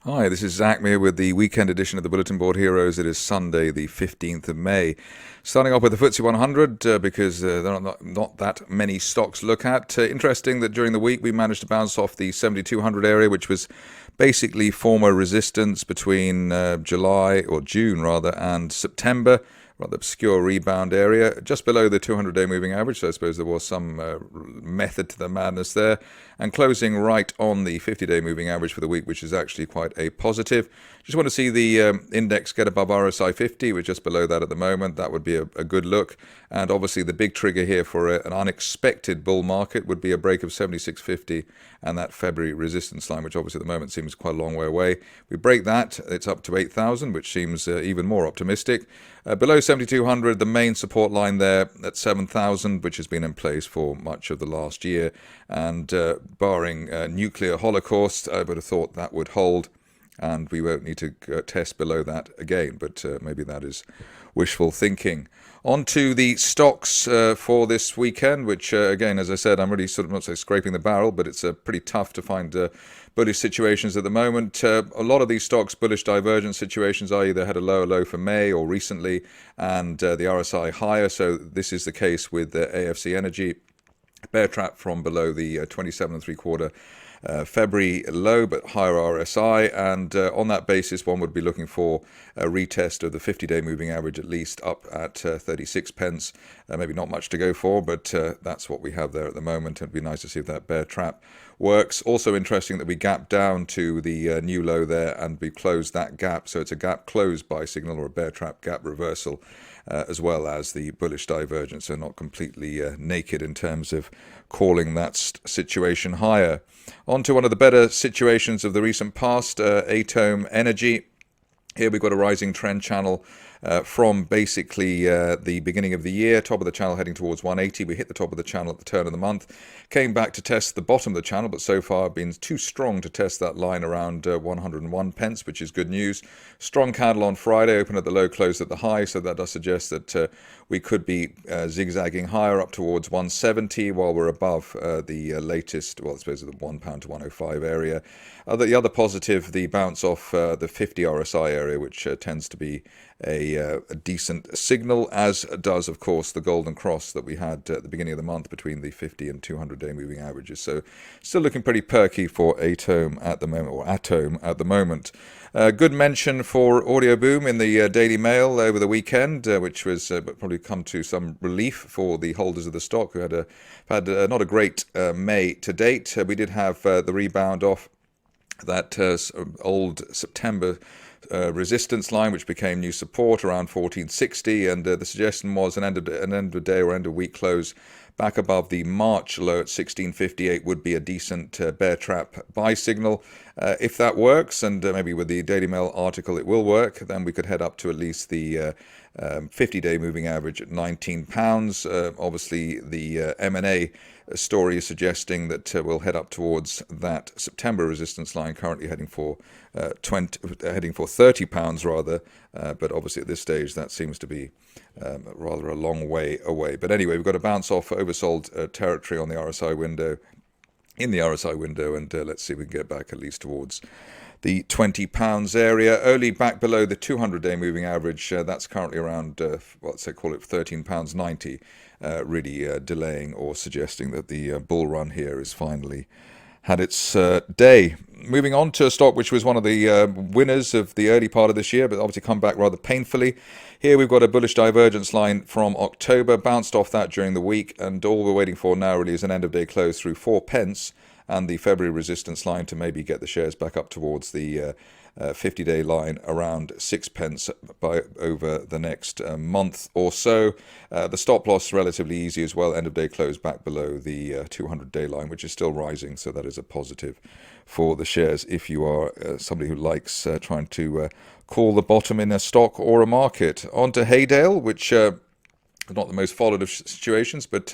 Hi, this is Zach here with the weekend edition of the Bulletin Board Heroes. It is Sunday, the 15th of May. Starting off with the FTSE 100 because there are not that many stocks to look at. Interesting that during the week we managed to bounce off the 7,200 area, which was basically former resistance between June rather, and September. Rather obscure rebound area, just below the 200-day moving average, so I suppose there was some method to the madness there, and closing right on the 50-day moving average for the week, which is actually quite a positive. Just want to see the index get above RSI 50, we're just below that at the moment. That would be a good look, and obviously the big trigger here for an unexpected bull market would be a break of 76.50 and that February resistance line, which obviously at the moment seems quite a long way away. We break that, it's up to 8,000, which seems even more optimistic. Below 7,200, the main support line there at 7,000, which has been in place for much of the last year. And barring nuclear holocaust, I would have thought that would hold, and we won't need to test below that again, but maybe that is wishful thinking. On to the stocks for this weekend, which again, as I said, I'm really sort of not say scraping the barrel, but it's pretty tough to find bullish situations at the moment. A lot of these stocks, bullish divergence situations, are either had a lower low for May or recently, and the RSI higher. So this is the case with AFC Energy. Bear trap from below the 27 and 3/4 February low, but higher RSI, and on that basis one would be looking for a retest of the 50-day moving average, at least up at 36 pence. Maybe not much to go for, but that's what we have there at the moment. It'd be nice to see if that bear trap works. Also interesting that we gap down to the new low there, and we closed that gap, so it's a gap closed by signal or a bear trap gap reversal, as well as the bullish divergence, so not completely naked in terms of calling that situation higher. On to one of the better situations of the recent past, Atom Energy. Here we've got a rising trend channel from basically the beginning of the year, top of the channel heading towards 180. We hit the top of the channel at the turn of the month, came back to test the bottom of the channel, but so far been too strong to test that line around 101 pence, which is good news. Strong candle on Friday, open at the low, closed at the high, so that does suggest that we could be zigzagging higher up towards 170 while we're above the latest, well, I suppose the £1 to 105 area. The other positive, the bounce off the 50 RSI area, which tends to be a decent signal, as does, of course, the golden cross that we had at the beginning of the month between the 50 and 200-day moving averages. So still looking pretty perky for Atom at the moment, or Atom at the moment. Good mention for Audioboom in the Daily Mail over the weekend, which was probably come to some relief for the holders of the stock, who had not a great May to date. We did have the rebound off that old September resistance line, which became new support around 1460, and the suggestion was an end of day or end of week close back above the March low at 1658 would be a decent bear trap buy signal. If that works, and maybe with the Daily Mail article it will work, then we could head up to at least the 50-day moving average at £19. Obviously, the M&A story is suggesting that we'll head up towards that September resistance line, currently heading for £30 rather. But obviously at this stage that seems to be rather a long way away. But anyway, we've got a bounce off oversold territory on the RSI window, and let's see if we can get back at least towards the £20 area. Only back below the 200-day moving average. That's currently around, let's say, call it £13.90, really delaying or suggesting that the bull run here is finally had its day. Moving on to a stock which was one of the winners of the early part of this year, but obviously come back rather painfully. Here we've got a bullish divergence line from October, bounced off that during the week, and all we're waiting for now really is an end of day close through 4 pence and the February resistance line to maybe get the shares back up towards the 50-day line around 6 pence by over the next month or so. The stop loss relatively easy as well. End of day close back below the 200-day line, which is still rising, so that is a positive for the shares if you are somebody who likes trying to call the bottom in a stock or a market. On to Haydale, which is not the most followed of situations, but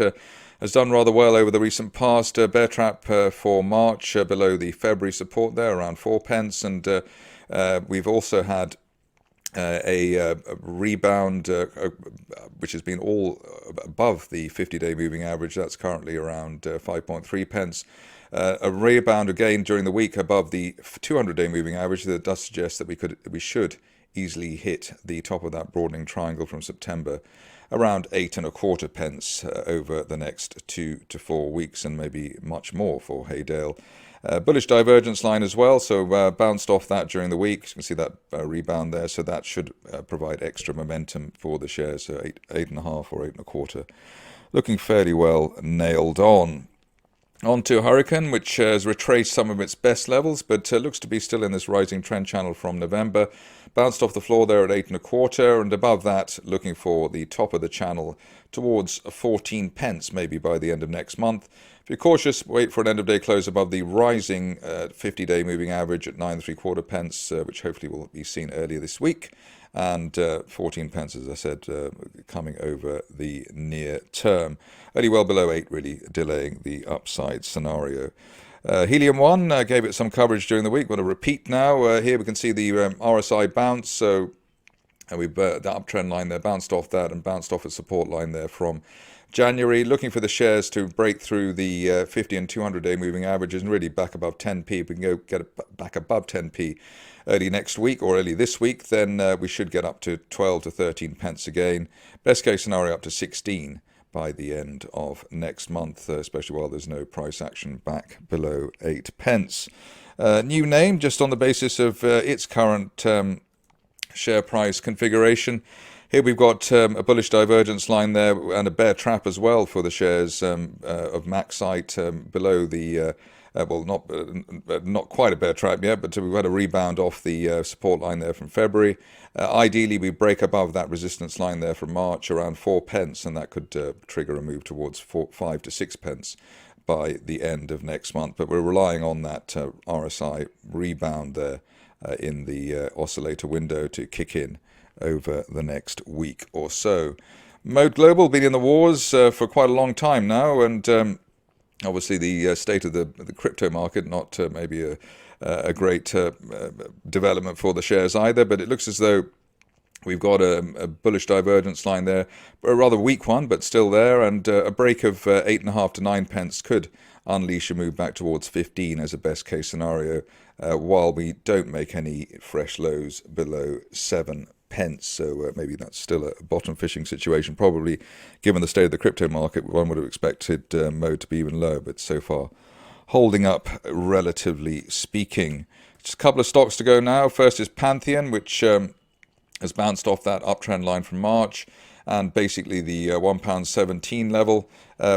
has done rather well over the recent past. Bear trap for March below the February support there, around 4 pence, and we've also had a rebound which has been all above the 50-day moving average. That's currently around 5.3 pence. A rebound again during the week above the 200-day moving average that does suggest that we should easily hit the top of that broadening triangle from September, around 8.25 pence over the next 2 to 4 weeks, and maybe much more for Haydale. Bullish divergence line as well, so bounced off that during the week. You can see that rebound there, so that should provide extra momentum for the shares. So 8.5 or 8.25, looking fairly well nailed on. On to Hurricane, which has retraced some of its best levels, but looks to be still in this rising trend channel from November. Bounced off the floor there at 8.25, and above that, looking for the top of the channel towards 14 pence, maybe by the end of next month. If you're cautious, wait for an end-of-day close above the rising 50-day moving average at 9.75 pence, which hopefully will be seen earlier this week. And 14 pence, as I said, coming over the near term. Only well below 8, really delaying the upside scenario. HeliumOne gave it some coverage during the week. We're going to repeat now. Here we can see the RSI bounce. So the uptrend line there bounced off that and bounced off a support line there from January. Looking for the shares to break through the 50 and 200-day moving averages and really back above 10p. If we can go get it back above 10p early next week or early this week, then we should get up to 12 to 13 pence again. Best case scenario up to 16 by the end of next month, especially while there's no price action back below 8 pence. New name, just on the basis of its current share price configuration. Here we've got a bullish divergence line there and a bear trap as well for the shares of Maxcyte below the well, not quite a bear trap yet, but we've had a rebound off the support line there from February. Ideally, we break above that resistance line there from March around 4 pence, and that could trigger a move towards 5 to 6 pence by the end of next month. But we're relying on that RSI rebound there in the oscillator window to kick in over the next week or so. Mode Global been in the wars for quite a long time now, and obviously the state of the crypto market, not maybe a great development for the shares either, but it looks as though we've got a bullish divergence line there, a rather weak one, but still there, and a break of 8.5 to 9 pence could unleash a move back towards 15 as a best case scenario, while we don't make any fresh lows below 7 pence. So maybe that's still a bottom fishing situation. Probably, given the state of the crypto market, one would have expected Mode to be even lower, but so far holding up relatively speaking. Just a couple of stocks to go now. First is Pantheon, which has bounced off that uptrend line from March and basically the £1.17 level.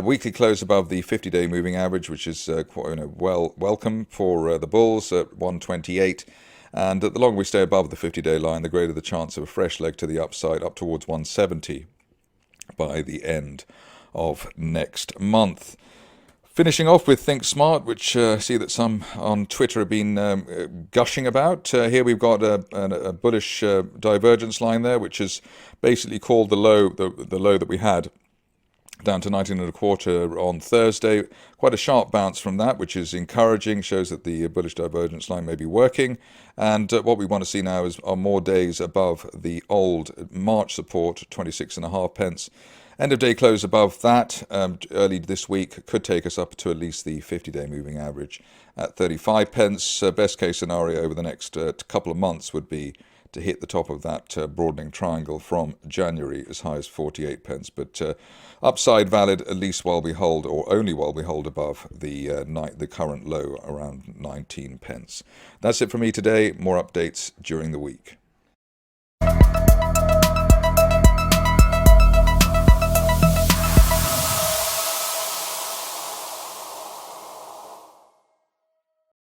Weekly close above the 50-day moving average, which is quite welcome for the bulls at 128. And the longer we stay above the 50-day line, the greater the chance of a fresh leg to the upside up towards 170 by the end of next month. Finishing off with ThinkSmart, which I see that some on Twitter have been gushing about. Here we've got a bullish divergence line there, which is basically called the low that we had down to 19.25 on Thursday. Quite a sharp bounce from that, which is encouraging, shows that the bullish divergence line may be working. And what we want to see now are more days above the old March support, 26.5 pence. End of day close above that early this week could take us up to at least the 50-day moving average at 35 pence. Best case scenario over the next couple of months would be to hit the top of that broadening triangle from January as high as 48 pence. But upside valid at least while we hold, or only while we hold above the current low around 19 pence. That's it for me today. More updates during the week.